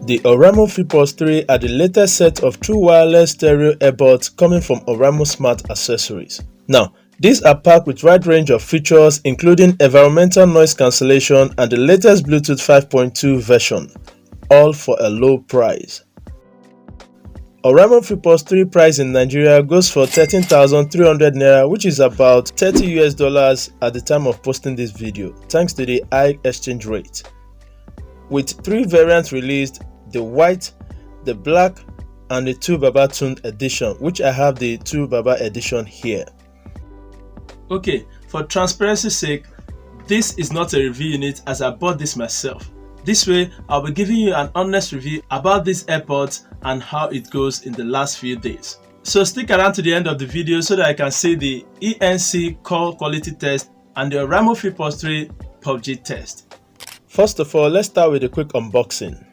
The Oraimo Freepods 3 are the latest set of true wireless stereo earbuds coming from Oraimo Smart Accessories. Now, these are packed with a wide range of features including environmental noise cancellation and the latest Bluetooth 5.2 version, all for a low price. Oraimo Freepods 3 price in Nigeria goes for 13,300 naira, which is about $30 at the time of posting this video, thanks to the high exchange rate. With 3 variants released, the white, the black, and the 2 Baba tuned edition, which I have the 2 Baba edition here. Okay, for transparency's sake, this is not a review unit as I bought this myself. This way, I'll be giving you an honest review about these AirPods and how it goes in the last few days. So stick around to the end of the video so that I can see the ENC call quality test and the Oraimo Freepods 3 Pubg test. First of all, let's start with a quick unboxing.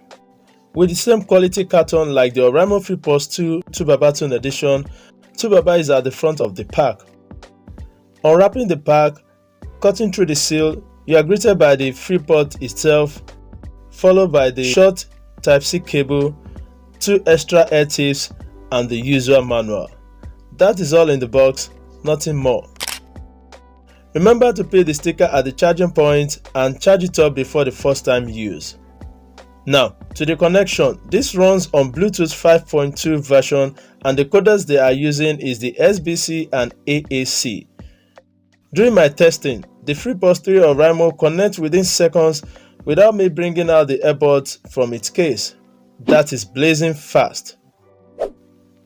With the same quality carton like the Oraimo Freepods 2 Baba Tune edition, 2 Baba is at the front of the pack. Unwrapping the pack, cutting through the seal, you are greeted by the FreePod itself, followed by the short Type-C cable, 2 extra air tips, and the user manual. That is all in the box, nothing more. Remember to put the sticker at the charging point and charge it up before the first time use. Now, to the connection, this runs on Bluetooth 5.2 version and the codecs they are using is the SBC and AAC. During my testing, the Freepods 3 Oraimo connects within seconds without me bringing out the earbuds from its case. That is blazing fast.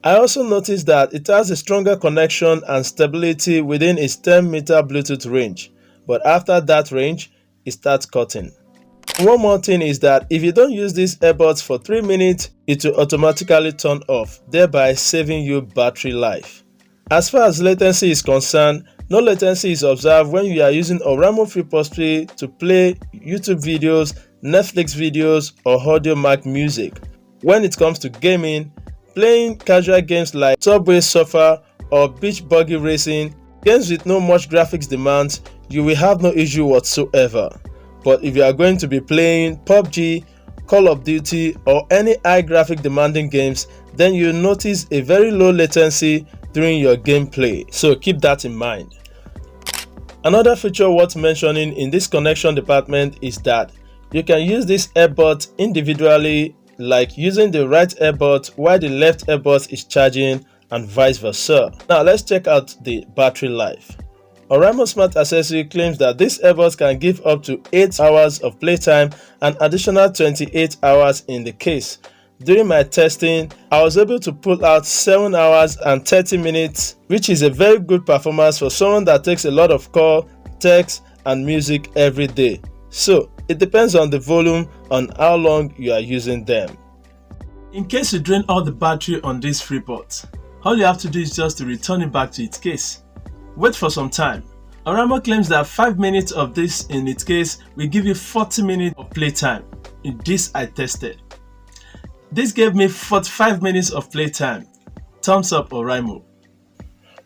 I also noticed that it has a stronger connection and stability within its 10-meter Bluetooth range, but after that range, it starts cutting. One more thing is that if you don't use these earbuds for 3 minutes, it will automatically turn off, thereby saving you battery life. As far as latency is concerned, no latency is observed when you are using Oraimo Freepods 3 to play YouTube videos, Netflix videos, or AudioMac music. When it comes to gaming, playing casual games like Subway Surfer or Beach Buggy Racing, games with no much graphics demands, you will have no issue whatsoever. But if you are going to be playing Pubg, Call of Duty, or any high graphic demanding games, then you'll notice a very low latency during your gameplay, so keep that in mind. Another feature worth mentioning in this connection department is that you can use these earbuds individually, like using the right earbud while the left earbud is charging and vice versa. Now let's check out the battery life. Oraimo Smart Accessory claims that these earbuds can give up to 8 hours of playtime and additional 28 hours in the case. During my testing, I was able to pull out 7 hours and 30 minutes, which is a very good performance for someone that takes a lot of call, text, and music every day. So, it depends on the volume on how long you are using them. In case you drain all the battery on these Freepods, all you have to do is just to return it back to its case. Wait for some time. Oraimo claims that 5 minutes of this in its case will give you 40 minutes of playtime. In this I tested. This gave me 45 minutes of playtime. Thumbs up Oraimo.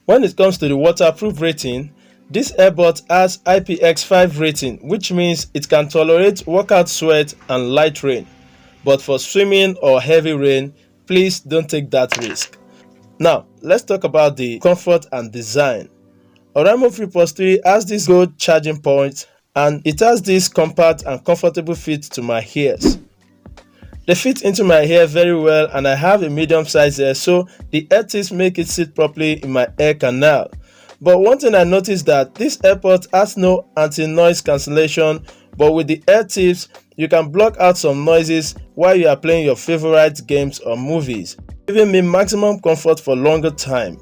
When it comes to the waterproof rating, this earbud has IPX5 rating, which means it can tolerate workout sweat and light rain. But for swimming or heavy rain, please don't take that risk. Now, let's talk about the comfort and design. Oraimo Freepods 3 has this gold charging point and it has this compact and comfortable fit to my ears. They fit into my hair very well and I have a medium size hair, so the ear tips make it sit properly in my ear canal. But one thing I noticed that this AirPod has no anti-noise cancellation, but with the ear tips you can block out some noises while you are playing your favorite games or movies, giving me maximum comfort for longer time.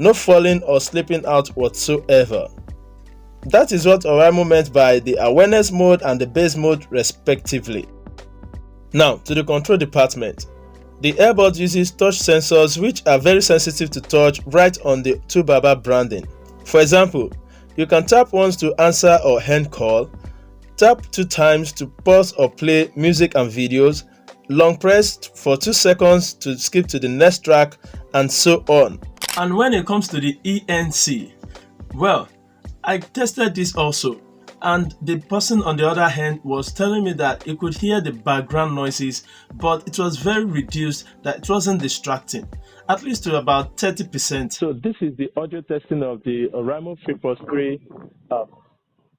No falling or slipping out whatsoever. That is what Oraimo meant by the awareness mode and the bass mode respectively. Now to the control department. The earbud uses touch sensors which are very sensitive to touch right on the 2 Baba branding. For example, you can tap once to answer or end call, tap 2 times to pause or play music and videos, long press for 2 seconds to skip to the next track, and so on. And when it comes to the ENC, well, I tested this also. And the person on the other hand was telling me that he could hear the background noises, but it was very reduced, that it wasn't distracting, at least to about 30%. So this is the audio testing of the Oraimo Freepods 3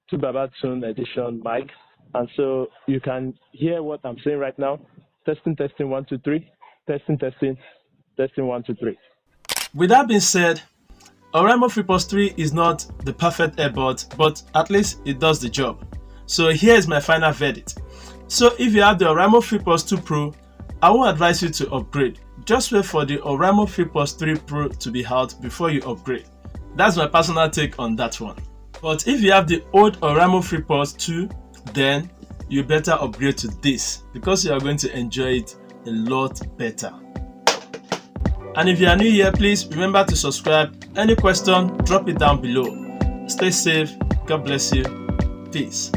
2 Tune edition mic. And so you can hear what I'm saying right now. Testing, 1, 2, 3. Testing, 1, 2, 3. With that being said, Oraimo Freepods 3 is not the perfect earbud, but at least it does the job. So here is my final verdict. So if you have the Oraimo Freepods 2 Pro, I won't advise you to upgrade. Just wait for the Oraimo Freepods 3 Pro to be out before you upgrade. That's my personal take on that one. But if you have the old Oraimo Freepods 2, then you better upgrade to this, because you are going to enjoy it a lot better. And if you are new here, please remember to subscribe. Any question, drop it down below. Stay safe. God bless you. Peace.